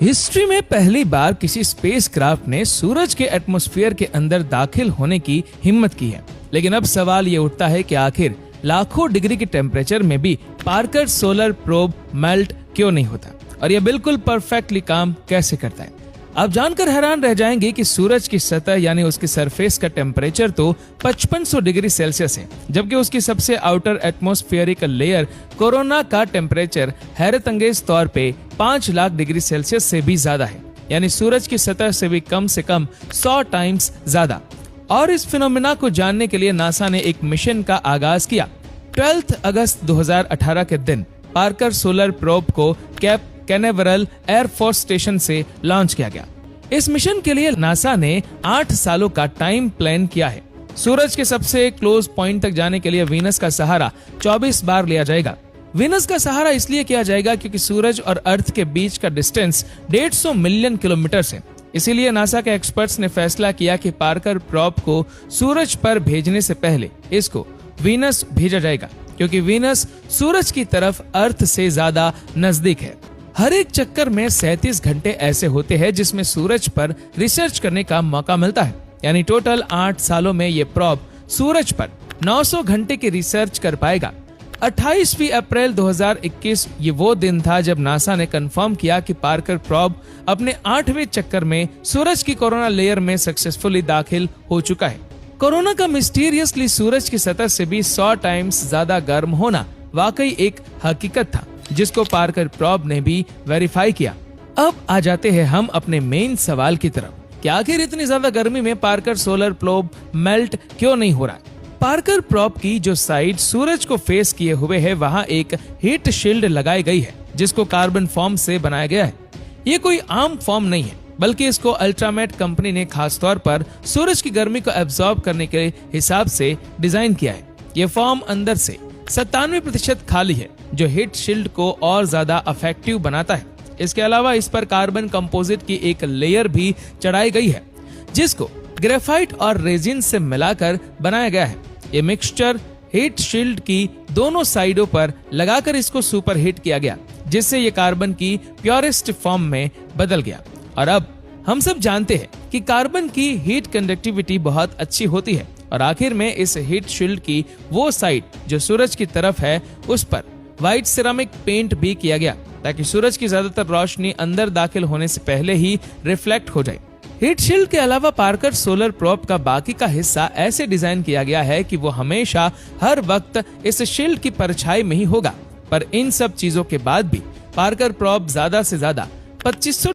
History में पहली बार किसी स्पेसक्राफ्ट ने सूरज के एटमॉस्फेयर के अंदर दाखिल होने की हिम्मत की है। लेकिन अब सवाल ये उठता है कि आखिर लाखों डिग्री के टेम्परेचर में भी पार्कर सोलर प्रोब मेल्ट क्यों नहीं होता और यह बिल्कुल परफेक्टली काम कैसे करता है। आप जानकर हैरान रह जाएंगे कि सूरज की सतह यानी उसकी सरफेस का टेम्परेचर तो 5500 डिग्री सेल्सियस है, जबकि उसकी सबसे आउटर एटमॉस्फेरिक लेयर कोरोना का टेम्परेचर हैरत अंगेज तौर पे 5 लाख डिग्री सेल्सियस से भी ज्यादा है, यानी सूरज की सतह से भी कम से कम 100 टाइम्स ज्यादा। और इस फिनोमेना को जानने के लिए नासा ने एक मिशन का आगाज किया। 12 अगस्त 2018 के दिन पार्कर सोलर प्रोब को कैप कैनेवरल एयरफोर्स स्टेशन से लॉन्च किया गया। इस मिशन के लिए नासा ने 8 सालों का टाइम प्लान किया है। सूरज के सबसे क्लोज पॉइंट तक जाने के लिए वीनस का सहारा 24 बार लिया जाएगा। वीनस का सहारा इसलिए किया जाएगा क्योंकि सूरज और अर्थ के बीच का डिस्टेंस 150 मिलियन किलोमीटर है। इसीलिए नासा के एक्सपर्ट्स ने फैसला किया कि पार्कर प्रोब को सूरज पर भेजने से पहले इसको वीनस भेजा जाएगा, क्योंकि वीनस सूरज की तरफ अर्थ से ज्यादा नजदीक है। हर एक चक्कर में 37 घंटे ऐसे होते हैं जिसमें सूरज पर रिसर्च करने का मौका मिलता है, यानी टोटल 8 सालों में ये प्रोब सूरज पर 900 घंटे की रिसर्च कर पाएगा। 28 अप्रैल 2021 ये वो दिन था जब नासा ने कंफर्म किया कि पार्कर प्रोब अपने 8वें चक्कर में सूरज की कोरोना लेयर में सक्सेसफुली दाखिल हो चुका है। कोरोना का मिस्टीरियसली सूरज की सतह से भी 100 टाइम्स ज्यादा गर्म होना वाकई एक हकीकत था, जिसको पार्कर प्रोब ने भी वेरीफाई किया। अब आ जाते हैं हम अपने मेन सवाल की तरफ कि आखिर इतनी ज्यादा गर्मी में पार्कर सोलर प्रोब मेल्ट क्यों नहीं हो रहा है। पार्कर प्रोब की जो साइड सूरज को फेस किए हुए है वहां एक हीट शील्ड लगाई गई है, जिसको कार्बन फॉर्म से बनाया गया है। ये कोई आम फॉर्म नहीं है, बल्कि इसको अल्ट्रामेट कंपनी ने खास तौर पर सूरज की गर्मी को एब्जॉर्ब करने के हिसाब से डिजाइन किया है। ये फॉर्म अंदर से 97% खाली है, जो हीट शील्ड को और ज्यादा इफेक्टिव बनाता है। इसके अलावा इस पर कार्बन कंपोजिट की एक लेयर भी चढ़ाई गई है, जिसको ग्रेफाइट और रेजिन से मिलाकर बनाया गया है। ये मिक्सचर हीट शील्ड की दोनों साइडों पर लगाकर इसको सुपर हीट किया गया, जिससे ये कार्बन की प्योरेस्ट फॉर्म में बदल गया। और अब हम सब जानते हैं कि कार्बन की हीट कंडक्टिविटी बहुत अच्छी होती है, और आखिर में इस हीट शील्ड की वो साइड जो सूरज की तरफ है उस पर व्हाइट सिरामिक पेंट भी किया गया, ताकि सूरज की ज्यादातर रोशनी अंदर दाखिल होने से पहले ही रिफ्लेक्ट हो जाए। हीट शील्ड के अलावा पार्कर सोलर प्रोब का बाकी का हिस्सा ऐसे डिजाइन किया गया है कि वो हमेशा हर वक्त इस शील्ड की परछाई में ही होगा। पर इन सब चीजों के बाद भी पार्कर प्रोब ज्यादा से ज्यादा 2500